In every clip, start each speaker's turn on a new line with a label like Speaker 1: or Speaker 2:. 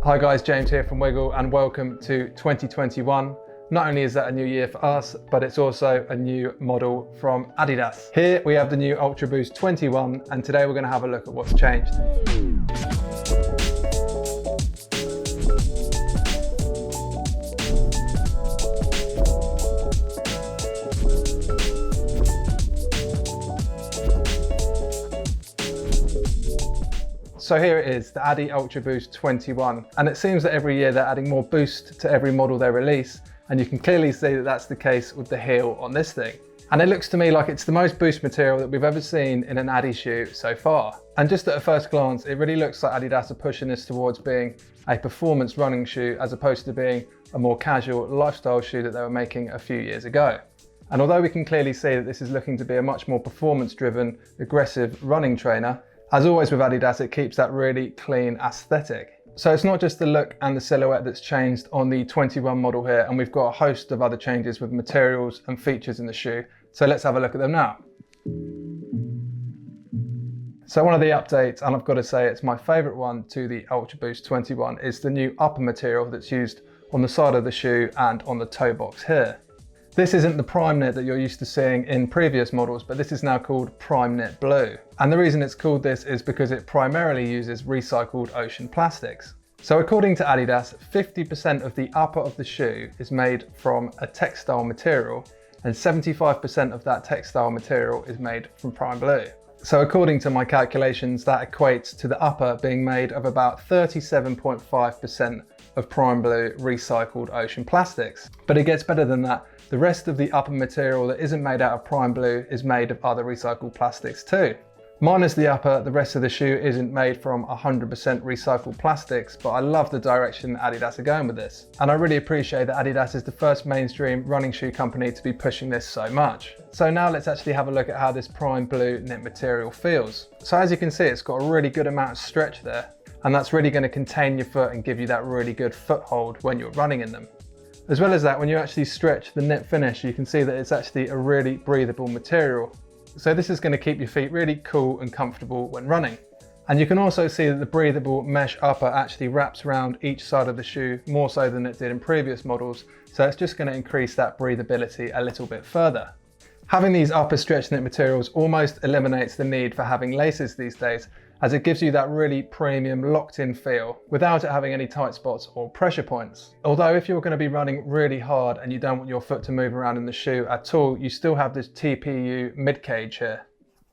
Speaker 1: Hi guys, James here from Wiggle and welcome to 2021. Not only is that a new year for us, but it's also a new model from Adidas. Here we have the new UltraBoost 21 and today we're going to have a look at what's changed. So here it is, the Adidas UltraBoost 21, and it seems that every year they're adding more boost to every model they release, and you can clearly see that that's the case with the heel on this thing. And it looks to me like it's the most boost material that we've ever seen in an Adidas shoe so far. And just at a first glance, it really looks like Adidas are pushing this towards being a performance running shoe as opposed to being a more casual lifestyle shoe that they were making a few years ago. And although we can clearly see that this is looking to be a much more performance driven, aggressive running trainer, as always with Adidas, it keeps that really clean aesthetic. So it's not just the look and the silhouette that's changed on the 21 model here, and we've got a host of other changes with materials and features in the shoe. So let's have a look at them now. So one of the updates, and I've got to say it's my favorite one to the UltraBoost 21, is the new upper material that's used on the side of the shoe and on the toe box here. This isn't the Prime Knit that you're used to seeing in previous models, but this is now called PrimeBlue. And the reason it's called this is because it primarily uses recycled ocean plastics. So according to Adidas, 50% of the upper of the shoe is made from a textile material, and 75% of that textile material is made from PrimeBlue. So according to my calculations, that equates to the upper being made of about 37.5% of PrimeBlue recycled ocean plastics. But it gets better than that. The rest of the upper material that isn't made out of PrimeBlue is made of other recycled plastics too. Minus the upper, the rest of the shoe isn't made from 100% recycled plastics, but I love the direction Adidas are going with this. And I really appreciate that Adidas is the first mainstream running shoe company to be pushing this so much. So now let's actually have a look at how this PrimeBlue knit material feels. So as you can see, it's got a really good amount of stretch there, and that's really going to contain your foot and give you that really good foothold when you're running in them. As well as that, when you actually stretch the knit finish, you can see that it's actually a really breathable material. So this is going to keep your feet really cool and comfortable when running. And you can also see that the breathable mesh upper actually wraps around each side of the shoe more so than it did in previous models. So it's just going to increase that breathability a little bit further. Having these upper stretch knit materials almost eliminates the need for having laces these days, as it gives you that really premium locked in feel without it having any tight spots or pressure points. Although if you're going to be running really hard and you don't want your foot to move around in the shoe at all, you still have this TPU Mid-cage here.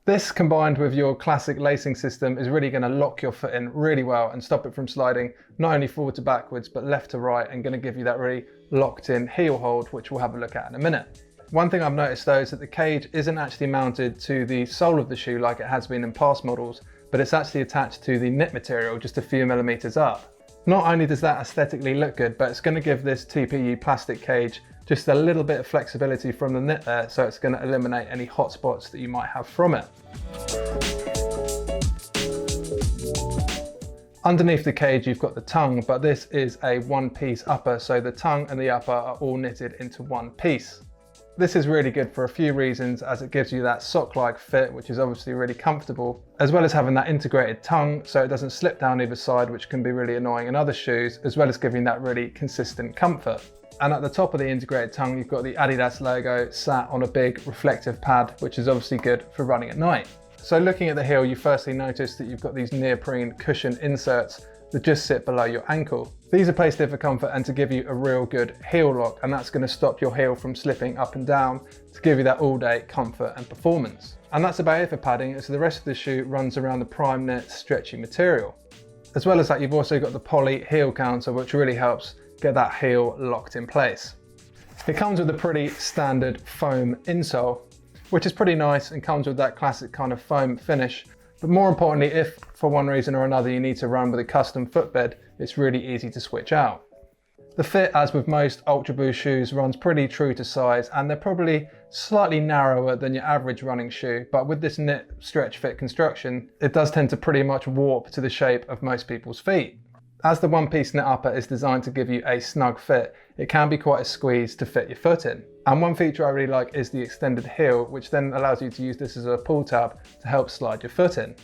Speaker 1: This combined with your classic lacing system is really going to lock your foot in really well and stop it from sliding not only forward to backwards but left to right, and going to give you that really locked in heel hold, which we'll have a look at in a minute. One thing I've noticed though is that the cage isn't actually mounted to the sole of the shoe like it has been in past models, but it's actually attached to the knit material just a few millimeters up. Not only does that aesthetically look good, but it's going to give this TPU plastic cage just a little bit of flexibility from the knit there, so it's going to eliminate any hot spots that you might have from it. Underneath the cage you've got the tongue, but this is a one-piece upper, so the tongue and the upper are all knitted into one piece. This is really good for a few reasons, as it gives you that sock-like fit, which is obviously really comfortable, as well as having that integrated tongue so it doesn't slip down either side, which can be really annoying in other shoes, as well as giving that really consistent comfort. And at the top of the integrated tongue, you've got the Adidas logo sat on a big reflective pad, which is obviously good for running at night. So looking at the heel, you firstly notice that you've got these neoprene cushion inserts that just sit below your ankle. These are placed there for comfort and to give you a real good heel lock, and that's going to stop your heel from slipping up and down to give you that all day comfort and performance. And that's about it for padding, so the rest of the shoe runs around the Prime Knit stretchy material. As well as that, you've also got the poly heel counter, which really helps get that heel locked in place. It comes with a pretty standard foam insole, which is pretty nice and comes with that classic kind of foam finish. But more importantly, if for one reason or another you need to run with a custom footbed, it's really easy to switch out. The fit, as with most UltraBoost shoes, runs pretty true to size, and they're probably slightly narrower than your average running shoe, but with this knit stretch fit construction, it does tend to pretty much warp to the shape of most people's feet. As the one-piece knit upper is designed to give you a snug fit, it can be quite a squeeze to fit your foot in. And one feature I really like is the extended heel, which then allows you to use this as a pull tab to help slide your foot in.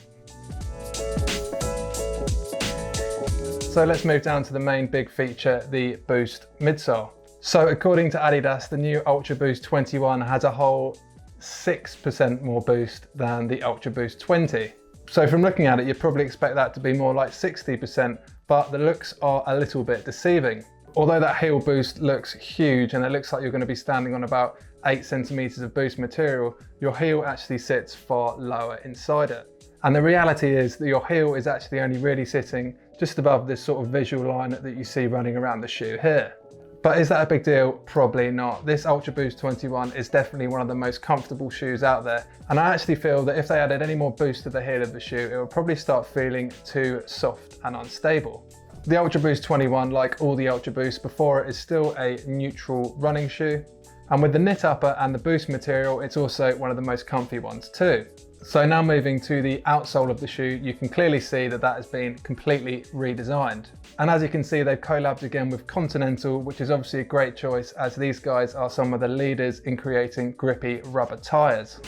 Speaker 1: So let's move down to the main big feature, the Boost midsole. So according to Adidas, the new UltraBoost 21 has a whole 6% more boost than the UltraBoost 20. So from looking at it, you'd probably expect that to be more like 60%, but the looks are a little bit deceiving. Although that heel boost looks huge and it looks like you're going to be standing on about 8 centimeters of boost material, your heel actually sits far lower inside it. And the reality is that your heel is actually only really sitting just above this sort of visual line that you see running around the shoe here. But is that a big deal? Probably not. This UltraBoost 21 is definitely one of the most comfortable shoes out there. And I actually feel that if they added any more boost to the heel of the shoe, it would probably start feeling too soft and unstable. The UltraBoost 21, like all the UltraBoosts before it, is still a neutral running shoe. And with the knit upper and the boost material, it's also one of the most comfy ones too. So now moving to the outsole of the shoe, you can clearly see that that has been completely redesigned. And as you can see, they've collabed again with Continental, which is obviously a great choice as these guys are some of the leaders in creating grippy rubber tires.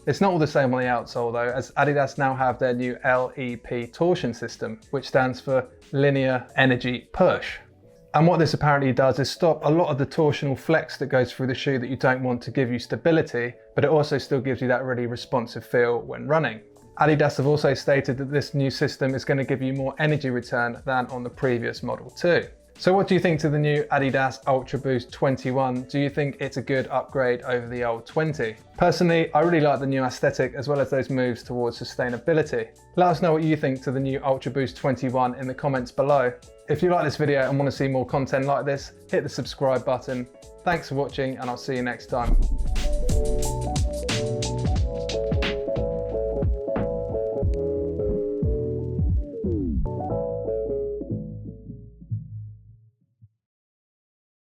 Speaker 1: It's not all the same on the outsole though, as Adidas now have their new LEP Torsion System, which stands for Linear Energy Push. And what this apparently does is stop a lot of the torsional flex that goes through the shoe that you don't want to give you stability, but it also still gives you that really responsive feel when running. Adidas have also stated that this new system is going to give you more energy return than on the previous model too. So what do you think to the new Adidas UltraBoost 21? Do you think it's a good upgrade over the old 20? Personally, I really like the new aesthetic as well as those moves towards sustainability. Let us know what you think to the new UltraBoost 21 in the comments below. If you like this video and want to see more content like this, hit the subscribe button. Thanks for watching and I'll see you next time.